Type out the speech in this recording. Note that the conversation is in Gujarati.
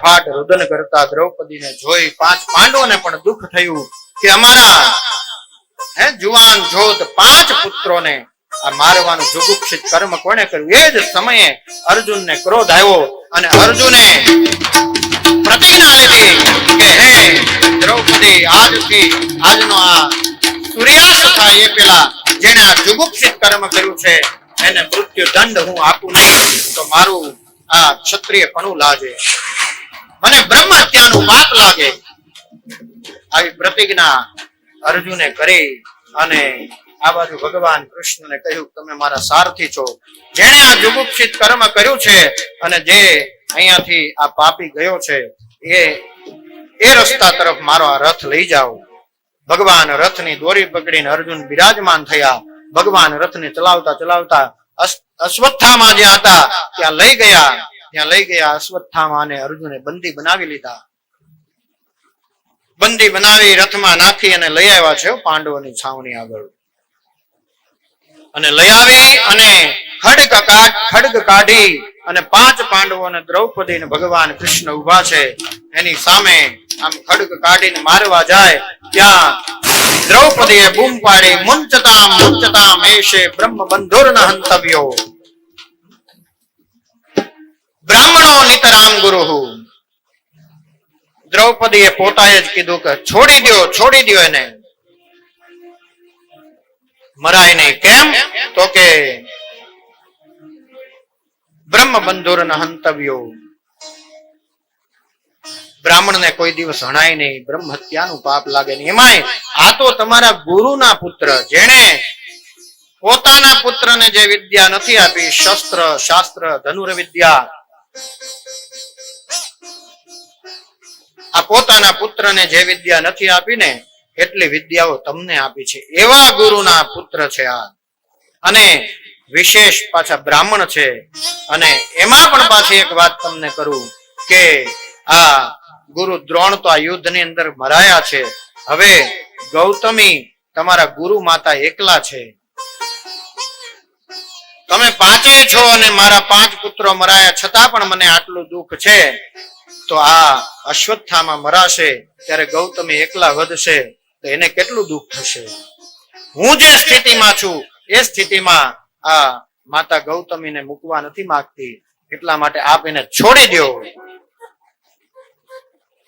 ફાટ રુદન કરતા દ્રૌપદીને જોઈ 5 પાંડવોને પણ દુઃખ થયું કે અમારા જુવાન જોધ 5 પુત્રોને આ મારવાનું જુગુપ્સિત કર્મ કોણે કર્યું? એ જ સમયે અર્જુનને ક્રોધ આવ્યો અને અર્જુને પ્રતિજ્ઞા આપી કે હે દ્રૌપદી, આજનો આ સૂર્યાસ્ત થાય એ પેલા જેને આ જુગુપ્સિત કર્મ કર્યું છે એને મૃત્યુ દંડ હું આપું નહીં તો મારું આ ક્ષત્રિયપણું લાગે, મને બ્રહ્મ હત્યાનું પાપ લાગે. આવી પ્રતિજ્ઞા અર્જુને કરી અને આ બાજુ ભગવાન કૃષ્ણને કહ્યું તમે મારા સારથી છો, જેણે આ જુગુપ્સિત કર્મ કર્યું છે અને જે અહીંયાથી આ પાપી ગયો છે એ રસ્તા તરફ મારો આ રથ લઈ જાઓ. ભગવાન રથની દોરી પકડીને અર્જુન બિરાજમાન થયા. ભગવાન રથને ચલાવતા ચલાવતા અશ્વત્થામા જે હતા ત્યાં લઈ ગયા. અશ્વત્થામાને અર્જુને બંદી બનાવી લીધા. બંદી બનાવી રથમાં નાખી અને લઈ આવ્યા છે પાંડવોની છાવણી આગળ. અને લઈ આવી અને ખડગ કાઢી અને 5 પાંડવો અને દ્રૌપદી ને ભગવાન કૃષ્ણ ઉભા છે એની સામે આમ ખડગ કાઢીને મારવા જાય ત્યાં દ્રૌપદીએ બૂમ પાડી મુંચતામ એશે બ્રહ્મ બંધુર્ન હંતવ્યો બ્રાહ્મણો નિતરામ ગુરુહુ. દ્રૌપદીએ પોતાએ જ કીધું કે છોડી દો એને, મરાય નહીં. કેમ? તો કે બ્રહ્મ બંધુર્ન હંતવ્યો, બ્રાહ્મણને કોઈ દિવસ હણાય નહીં, બ્રહ્મ હત્યાનું પાપ લાગે નહીં. એમાંય આ તો તમારા ગુરુના પુત્ર, જેણે પોતાના પુત્રને જે વિદ્યા નથી આપી, શસ્ત્ર શાસ્ત્ર ધનુર્વિદ્યા, આ પોતાના પુત્રને જે વિદ્યા નથી આપી ને એટલી વિદ્યાઓ તમને આપી છે. એવા ગુરુના પુત્ર છે આ, અને વિશેષ પાછા બ્રાહ્મણ છે. અને એમાં પણ પાછી એક વાત તમને કરું કે આ ગુરુ દ્રોણ તો આ યુદ્ધની અંદર મરાયા છે. હવે ગૌતમી તમારા ગુરુ માતા એકલા છે. તમે 5 છો અને મારા 5 પુત્રો મરાયા છતાં પણ મને આટલું દુઃખ છે, તો આ અશ્વત્થામા મરાશે ત્યારે ગૌતમી એકલા વધશે તો એને કેટલું દુઃખ થશે. હું જે સ્થિતિમાં છું એ સ્થિતિમાં આ માતા ગૌતમીને મૂકવા નથી માંગતી, એટલા માટે આપ એને છોડી દો.